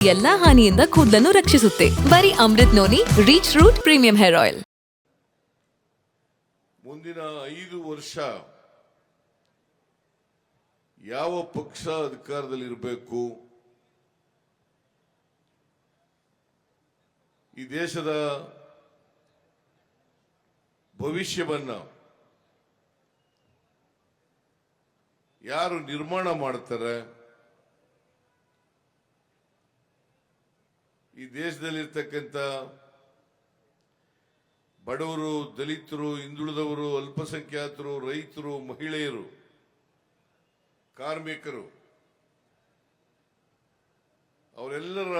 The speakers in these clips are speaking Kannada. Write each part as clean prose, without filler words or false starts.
ಎಲ್ಲಾ ಹಾನಿಯಿಂದ ಕೂದಲನ್ನು ರಕ್ಷಿಸುತ್ತೆ. ಬರೀ Amrut noni reach root premium hair oil. ಮುಂದಿನ 5 ವರ್ಷ ಯಾವ ಪಕ್ಷ ಅಧಿಕಾರದಲ್ಲಿರಬೇಕು, ಈ ದೇಶದ ಭವಿಷ್ಯವನ್ನ ಯಾರು ನಿರ್ಮಾಣ ಮಾಡ್ತಾರೆ, ಈ ದೇಶದಲ್ಲಿರ್ತಕ್ಕಂಥ ಬಡವರು, ದಲಿತರು, ಹಿಂದುಳಿದವರು, ಅಲ್ಪಸಂಖ್ಯಾತರು, ರೈತರು, ಮಹಿಳೆಯರು, ಕಾರ್ಮಿಕರು ಅವರೆಲ್ಲರ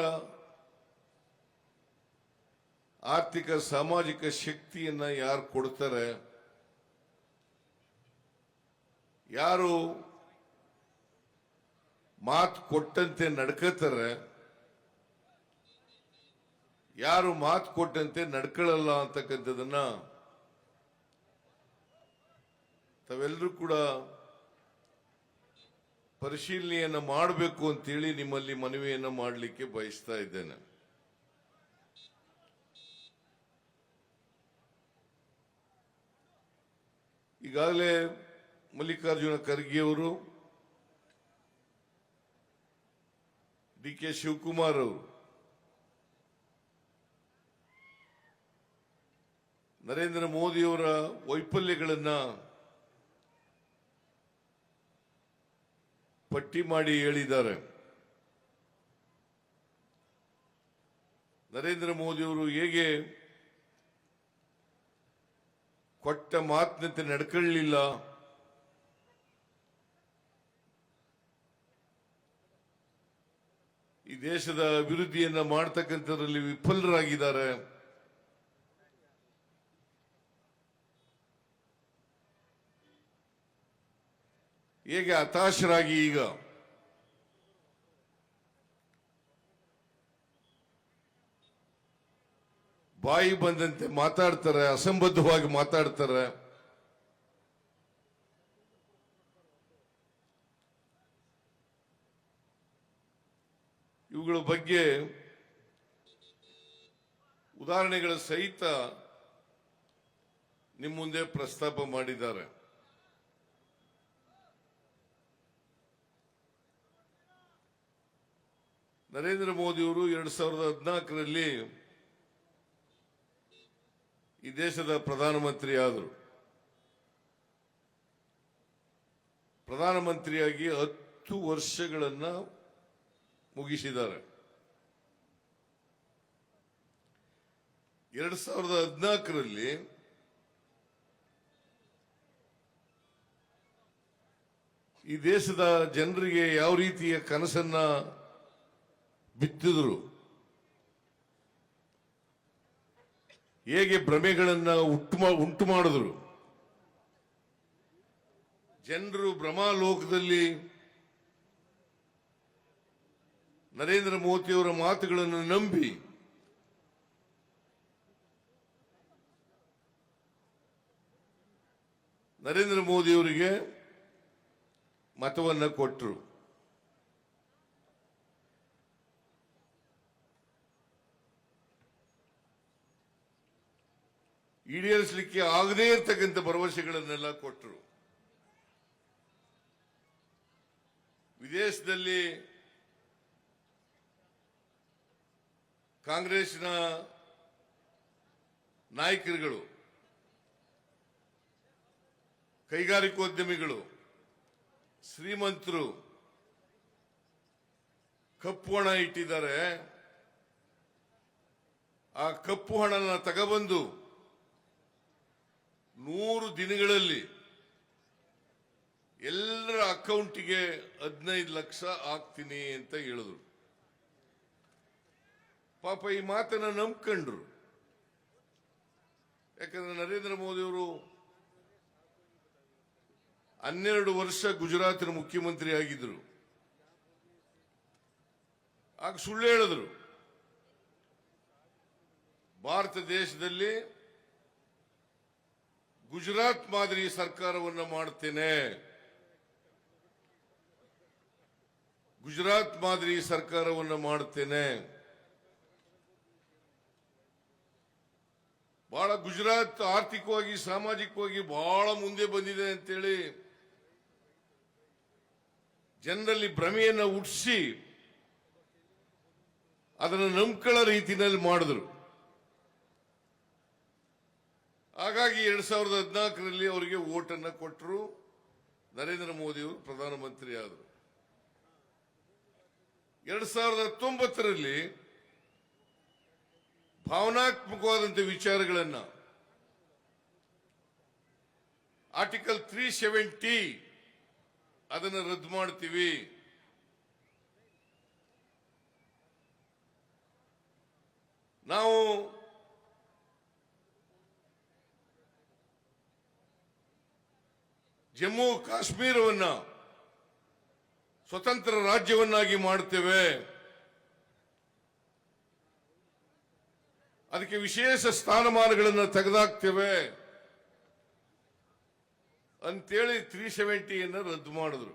ಆರ್ಥಿಕ ಸಾಮಾಜಿಕ ಶಕ್ತಿಯನ್ನ ಯಾರು ಕೊಡ್ತಾರೆ, ಯಾರು ಮಾತು ಕೊಟ್ಟಂತೆ ನಡ್ಕೋತಾರೆ, ಯಾರು ಮಾತು ಕೊಟ್ಟಂತೆ ನಡ್ಕೊಳ್ಳಲ್ಲ ಅಂತಕ್ಕಂಥದನ್ನ ತಾವೆಲ್ಲರೂ ಕೂಡ ಪರಿಶೀಲನೆಯನ್ನ ಮಾಡಬೇಕು ಅಂತೇಳಿ ನಿಮ್ಮಲ್ಲಿ ಮನವಿಯನ್ನ ಮಾಡಲಿಕ್ಕೆ ಬಯಸ್ತಾ ಇದ್ದೇನೆ. ಈಗಾಗಲೇ ಮಲ್ಲಿಕಾರ್ಜುನ ಖರ್ಗೆ ಅವರು, ಡಿ.ಕೆ. ಶಿವಕುಮಾರ್ ಅವರು ನರೇಂದ್ರ ಮೋದಿಯವರ ವೈಫಲ್ಯಗಳನ್ನ ಪಟ್ಟಿ ಮಾಡಿ ಹೇಳಿದ್ದಾರೆ. ನರೇಂದ್ರ ಮೋದಿಯವರು ಹೇಗೆ ಕೊಟ್ಟ ಮಾತಿನಂತೆ ನಡ್ಕೊಳ್ಳಲಿಲ್ಲ, ಈ ದೇಶದ ಅಭಿವೃದ್ಧಿಯನ್ನ ಮಾಡತಕ್ಕಂಥದ್ರಲ್ಲಿ ವಿಫಲರಾಗಿದ್ದಾರೆ, ಹೇಗೆ ಹತಾಶರಾಗಿ ಈಗ ಬಾಯಿ ಬಂದಂತೆ ಮಾತಾಡ್ತಾರೆ, ಅಸಂಬದ್ಧವಾಗಿ ಮಾತಾಡ್ತಾರೆ. ಇವುಗಳ ಬಗ್ಗೆ ಉದಾಹರಣೆಗಳ ಸಹಿತ ನಿಮ್ಮ ಮುಂದೆ ಪ್ರಸ್ತಾಪ ಮಾಡಿದ್ದಾರೆ. ನರೇಂದ್ರ ಮೋದಿಯವರು 2014ರಲ್ಲಿ ಈ ದೇಶದ ಪ್ರಧಾನಮಂತ್ರಿ ಆದರು. ಪ್ರಧಾನಮಂತ್ರಿಯಾಗಿ 10 ವರ್ಷಗಳನ್ನ ಮುಗಿಸಿದ್ದಾರೆ. 2014ರಲ್ಲಿ ಈ ದೇಶದ ಜನರಿಗೆ ಯಾವ ರೀತಿಯ ಕನಸನ್ನ ಬಿತ್ತಿದ್ರು, ಹೇಗೆ ಭ್ರಮೆಗಳನ್ನ ಉಂಟು ಮಾಡಿದ್ರು, ಜನರು ಭ್ರಮಾಲೋಕದಲ್ಲಿ ನರೇಂದ್ರ ಮೋದಿಯವರ ಮಾತುಗಳನ್ನು ನಂಬಿ ನರೇಂದ್ರ ಮೋದಿಯವರಿಗೆ ಮತವನ್ನ ಕೊಟ್ಟರು. ಈಡೇರಿಸಲಿಕ್ಕೆ ಆಗದೇ ಇರತಕ್ಕಂಥ ಭರವಸೆಗಳನ್ನೆಲ್ಲ ಕೊಟ್ಟರು. ವಿದೇಶದಲ್ಲಿ ಕಾಂಗ್ರೆಸ್ನ ನಾಯಕರುಗಳು, ಕೈಗಾರಿಕೋದ್ಯಮಿಗಳು, ಶ್ರೀಮಂತರು ಕಪ್ಪು ಹಣ ಇಟ್ಟಿದ್ದಾರೆ. ಆ ಕಪ್ಪು ಹಣನ ತಗೊಬಂದು 100 ದಿನಗಳಲ್ಲಿ ಎಲ್ಲರ ಅಕೌಂಟಿಗೆ 15 ಲಕ್ಷ ಹಾಕ್ತೀನಿ ಅಂತ ಹೇಳಿದ್ರು. ಪಾಪ ಈ ಮಾತನ್ನ ನಂಬ್ಕೊಂಡ್ರು. ಯಾಕಂದ್ರೆ ನರೇಂದ್ರ ಮೋದಿಯವರು 12 ವರ್ಷ ಗುಜರಾತಿನ ಮುಖ್ಯಮಂತ್ರಿ ಆಗಿದ್ರು. ಆಗ ಸುಳ್ಳು ಹೇಳಿದ್ರು, ಭಾರತ ದೇಶದಲ್ಲಿ ಗುಜರಾತ್ ಮಾದರಿ ಸರ್ಕಾರವನ್ನು ಮಾಡುತ್ತೇನೆ, ಗುಜರಾತ್ ಮಾದರಿ ಸರ್ಕಾರವನ್ನು ಮಾಡುತ್ತೇನೆ. ಬಹಳ ಗುಜರಾತ್ ಆರ್ಥಿಕವಾಗಿ ಸಾಮಾಜಿಕವಾಗಿ ಬಹಳ ಮುಂದೆ ಬಂದಿದೆ ಅಂತೇಳಿ ಜನರಲ್ಲಿ ಭ್ರಮೆಯನ್ನು ಹುಟ್ಟಿಸಿ ಅದನ್ನು ನಂಬ್ಕೊಳ್ಳೋ ರೀತಿಯಲ್ಲಿ ಮಾಡಿದ್ರು. ಹಾಗಾಗಿ 2014ರಲ್ಲಿ ಅವರಿಗೆ ವೋಟನ್ನು ಕೊಟ್ಟರು. ನರೇಂದ್ರ ಮೋದಿ ಅವರು ಪ್ರಧಾನಮಂತ್ರಿ ಆದರು. 2019ರಲ್ಲಿ ಭಾವನಾತ್ಮಕವಾದಂಥ ವಿಚಾರಗಳನ್ನ ಆರ್ಟಿಕಲ್ 370 ಅದನ್ನು ರದ್ದು ಮಾಡ್ತೀವಿ. ನಾವು ಜಮ್ಮು ಕಾಶ್ಮೀರವನ್ನ ಸ್ವತಂತ್ರ ರಾಜ್ಯವನ್ನಾಗಿ ಮಾಡ್ತೇವೆ. ಅದಕ್ಕೆ ವಿಶೇಷ ಸ್ಥಾನಮಾನಗಳನ್ನು ತೆಗೆದಾಕ್ತೇವೆ ಅಂತೇಳಿ 370 ರದ್ದು ಮಾಡಿದ್ರು.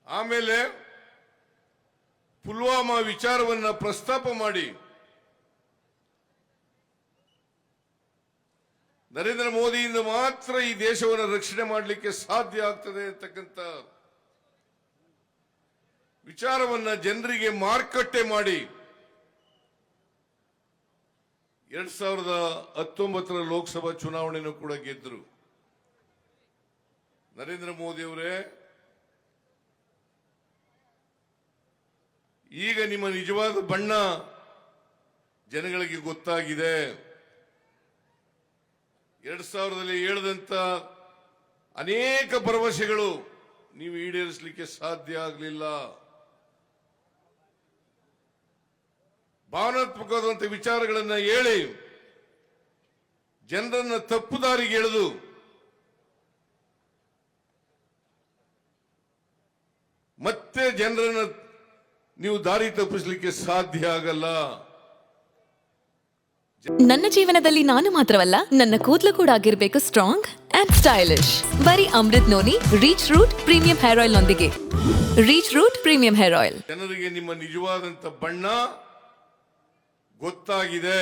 ಆಮೇಲೆ ಪುಲ್ವಾಮಾ ವಿಚಾರವನ್ನ ಪ್ರಸ್ತಾಪ ಮಾಡಿ ನರೇಂದ್ರ ಮೋದಿಯಿಂದ ಮಾತ್ರ ಈ ದೇಶವನ್ನು ರಕ್ಷಣೆ ಮಾಡಲಿಕ್ಕೆ ಸಾಧ್ಯ ಆಗ್ತದೆ ಅಂತಕ್ಕಂಥ ವಿಚಾರವನ್ನ ಜನರಿಗೆ ಮಾರುಕಟ್ಟೆ ಮಾಡಿ 2019ರ ಲೋಕಸಭಾ ಚುನಾವಣೆಯನ್ನು ಕೂಡ ಗೆದ್ದರು. ನರೇಂದ್ರ ಮೋದಿ ಅವರೇ, ಈಗ ನಿಮ್ಮ ನಿಜವಾದ ಬಣ್ಣ ಜನಗಳಿಗೆ ಗೊತ್ತಾಗಿದೆ. 2000ರಲ್ಲಿ ಹೇಳಿದಂತ ಅನೇಕ ಭರವಸೆಗಳು ನೀವು ಈಡೇರಿಸಲಿಕ್ಕೆ ಸಾಧ್ಯ ಆಗಲಿಲ್ಲ. ಭಾವನಾತ್ಮಕವಾದಂಥ ವಿಚಾರಗಳನ್ನು ಹೇಳಿ ಜನರನ್ನ ತಪ್ಪು ದಾರಿಗೆ ಎಳೆದು ಮತ್ತೆ ಜನರನ್ನ ನೀವು ದಾರಿ ತಪ್ಪಿಸಲಿಕ್ಕೆ ಸಾಧ್ಯ ಆಗಲ್ಲ. ನನ್ನ ಜೀವನದಲ್ಲಿ ನಾನು ಮಾತ್ರವಲ್ಲ, ನನ್ನ ಕೂದಲು ಕೂಡ ಆಗಿರ್ಬೇಕು ಸ್ಟ್ರಾಂಗ್ ಅಂಡ್ ಸ್ಟೈಲಿಶ್. ಬರೀ Amrut noni reach root premium hair oil ನೊಂದಿಗೆ. Reach root premium hair oil. ಜನರಿಗೆ ನಿಮ್ಮ ನಿಜವಾದಂತ ಬಣ್ಣ ಗೊತ್ತಾಗಿದೆ.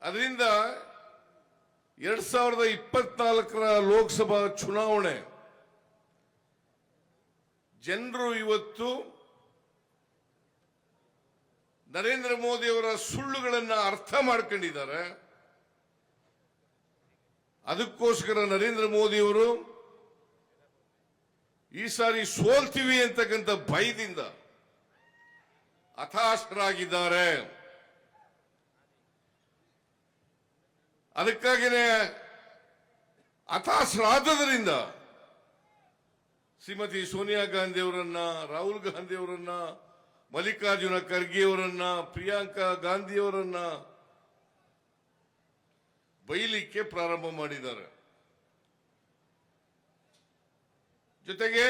ಅದರಿಂದ 2024ರ ಲೋಕಸಭಾ ಚುನಾವಣೆ ಜನರು ಇವತ್ತು ನರೇಂದ್ರ ಮೋದಿ ಅವರ ಸುಳ್ಳುಗಳನ್ನು ಅರ್ಥ ಮಾಡ್ಕೊಂಡಿದ್ದಾರೆ. ಅದಕ್ಕೋಸ್ಕರ ನರೇಂದ್ರ ಮೋದಿ ಅವರು ಈ ಸಾರಿ ಸೋಲ್ತೀವಿ ಅಂತಕ್ಕಂಥ ಭಯದಿಂದ ಹತಾಶರಾಗಿದ್ದಾರೆ. ಅದಕ್ಕಾಗಿಯೇ ಹತಾಶರಾದ್ದರಿಂದ ಶ್ರೀಮತಿ ಸೋನಿಯಾ ಗಾಂಧಿ ಅವರನ್ನ, ರಾಹುಲ್ ಗಾಂಧಿ ಅವರನ್ನ, ಮಲ್ಲಿಕಾರ್ಜುನ ಖರ್ಗೆ ಅವರನ್ನ, ಪ್ರಿಯಾಂಕಾ ಗಾಂಧಿ ಅವರನ್ನ ಬೈಲಿಕ್ಕೆ ಪ್ರಾರಂಭ ಮಾಡಿದ್ದಾರೆ. ಜೊತೆಗೆ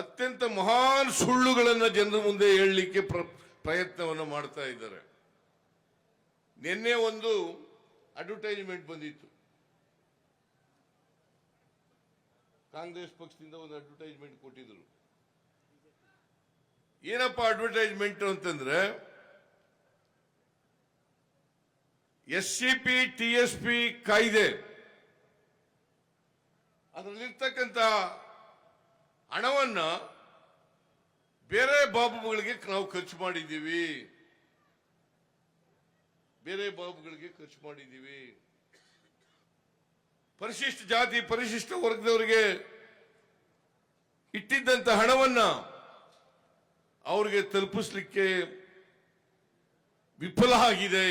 ಅತ್ಯಂತ ಮಹಾನ್ ಸುಳ್ಳುಗಳನ್ನು ಜನರ ಮುಂದೆ ಹೇಳಲಿಕ್ಕೆ ಪ್ರಯತ್ನವನ್ನು ಮಾಡ್ತಾ ಇದ್ದಾರೆ. ನಿನ್ನೆ ಒಂದು ಅಡ್ವರ್ಟೈಸ್ಮೆಂಟ್ ಬಂದಿತ್ತು. ಕಾಂಗ್ರೆಸ್ ಪಕ್ಷದಿಂದ ಒಂದು ಅಡ್ವರ್ಟೈಸ್ಮೆಂಟ್ ಕೊಟ್ಟಿದ್ರು. ಏನಪ್ಪ ಅಡ್ವರ್ಟೈಸ್ಮೆಂಟ್ ಅಂತಂದ್ರೆ, SCP TSP ಕಾಯ್ದೆ ಅದರಲ್ಲಿರ್ತಕ್ಕಂಥ ಹಣವನ್ನ ಬೇರೆ ಬಾಬುಗಳಿಗೆ ನಾವು ಖರ್ಚು ಮಾಡಿದ್ದೀವಿ, ಬೇರೆ ಬಾಬುಗಳಿಗೆ ಖರ್ಚು ಮಾಡಿದ್ದೀವಿ. ಪರಿಶಿಷ್ಟ ಜಾತಿ ಪರಿಶಿಷ್ಟ ವರ್ಗದವರಿಗೆ ಇಟ್ಟಿದ್ದಂತ ಹಣವನ್ನ ಅವರಿಗೆ ತಲುಪಿಸಲಿಕ್ಕೆ ವಿಫಲ ಆಗಿದೆ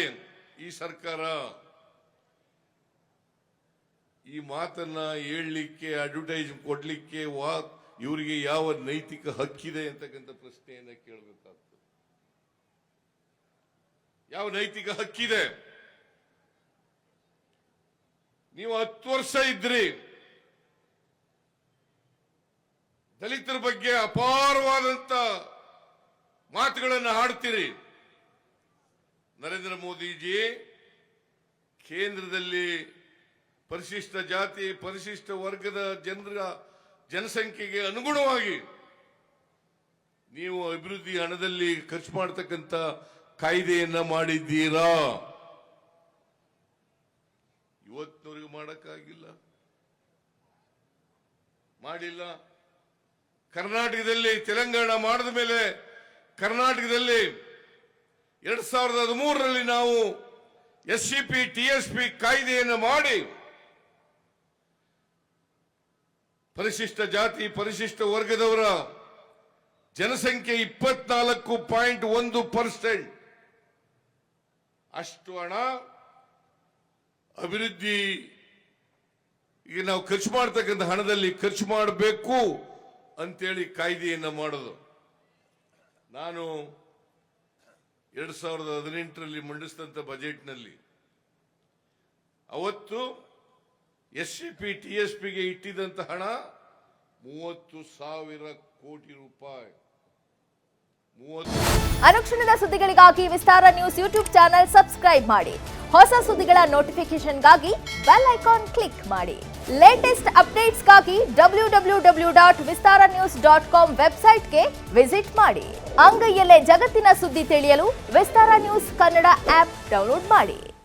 ಈ ಸರ್ಕಾರ. ಈ ಮಾತನ್ನ ಹೇಳಲಿಕ್ಕೆ, ಅಡ್ವರ್ಟೈಸ್ ಕೊಡ್ಲಿಕ್ಕೆ ಇವರಿಗೆ ಯಾವ ನೈತಿಕ ಹಕ್ಕಿದೆ ಅಂತಕ್ಕಂಥ ಪ್ರಶ್ನೆಯನ್ನ ಕೇಳಬೇಕಾಗ್ತದೆ. ಯಾವ ನೈತಿಕ ಹಕ್ಕಿದೆ? ನೀವು 10 ವರ್ಷ ಇದ್ರಿ, ದಲಿತರ ಬಗ್ಗೆ ಅಪಾರವಾದಂತ ಮಾತುಗಳನ್ನು ಆಡ್ತೀರಿ. ನರೇಂದ್ರ ಮೋದಿಜಿ ಕೇಂದ್ರದಲ್ಲಿ ಪರಿಶಿಷ್ಟ ಜಾತಿ ಪರಿಶಿಷ್ಟ ವರ್ಗದ ಜನಸಂಖ್ಯೆಗೆ ಅನುಗುಣವಾಗಿ ನೀವು ಅಭಿವೃದ್ಧಿ ಹಣದಲ್ಲಿ ಖರ್ಚು ಮಾಡತಕ್ಕಂತ ಕಾಯ್ದೆಯನ್ನ ಮಾಡಿದ್ದೀರಾ? ಇವತ್ತಿನವರೆಗೂ ಮಾಡಕ್ಕಾಗಿಲ್ಲ, ಮಾಡಿಲ್ಲ. ಕರ್ನಾಟಕದಲ್ಲಿ ತೆಲಂಗಾಣ ಮಾಡಿದ ಮೇಲೆ ಕರ್ನಾಟಕದಲ್ಲಿ 2013ರಲ್ಲಿ ನಾವು SCP TSP ಕಾಯ್ದೆಯನ್ನು ಮಾಡಿ ಪರಿಶಿಷ್ಟ ಜಾತಿ ಪರಿಶಿಷ್ಟ ವರ್ಗದವರ ಜನಸಂಖ್ಯೆ 24.1%. ಅಷ್ಟು ಹಣ ಅಭಿವೃದ್ಧಿ ಈಗ ನಾವು ಖರ್ಚು ಮಾಡತಕ್ಕಂಥ ಹಣದಲ್ಲಿ ಖರ್ಚು ಮಾಡಬೇಕು ಅಂತೇಳಿ ಕಾಯ್ದೆಯನ್ನು ಮಾಡೋದು. ನಾನು 2018ರಲ್ಲಿ ಮಂಡಿಸಿದಂಥ ಬಜೆಟ್ನಲ್ಲಿ ಅವತ್ತು SCP TSPಗೆ ಇಟ್ಟಿದ್ದಂತ ಹಣ 30,000 ಕೋಟಿ ರೂಪಾಯಿ. ಅನುಕ್ಷಣದ ಸುದ್ದಿಗಳಿಗಾಗಿ ವಿಸ್ತಾರ ನ್ಯೂಸ್ ಯೂಟ್ಯೂಬ್ ಚಾನೆಲ್ ಸಬ್ಸ್ಕ್ರೈಬ್ ಮಾಡಿ. ಹೊಸ ಸುದ್ದಿಗಳ ನೋಟಿಫಿಕೇಶನ್ಗಾಗಿ ಬೆಲ್ ಐಕಾನ್ ಕ್ಲಿಕ್ ಮಾಡಿ. ಲೇಟೆಸ್ಟ್ ಅಪ್ಡೇಟ್ಸ್ಗಾಗಿ www.vistaranews.com ವೆಬ್ಸೈಟ್ಗೆ ವಿಸಿಟ್ ಮಾಡಿ. ಅಂಗೈಯಲ್ಲೇ ಜಗತ್ತಿನ ಸುದ್ದಿ ತಿಳಿಯಲು ವಿಸ್ತಾರ ನ್ಯೂಸ್ ಕನ್ನಡ ಆಪ್ ಡೌನ್ಲೋಡ್ ಮಾಡಿ.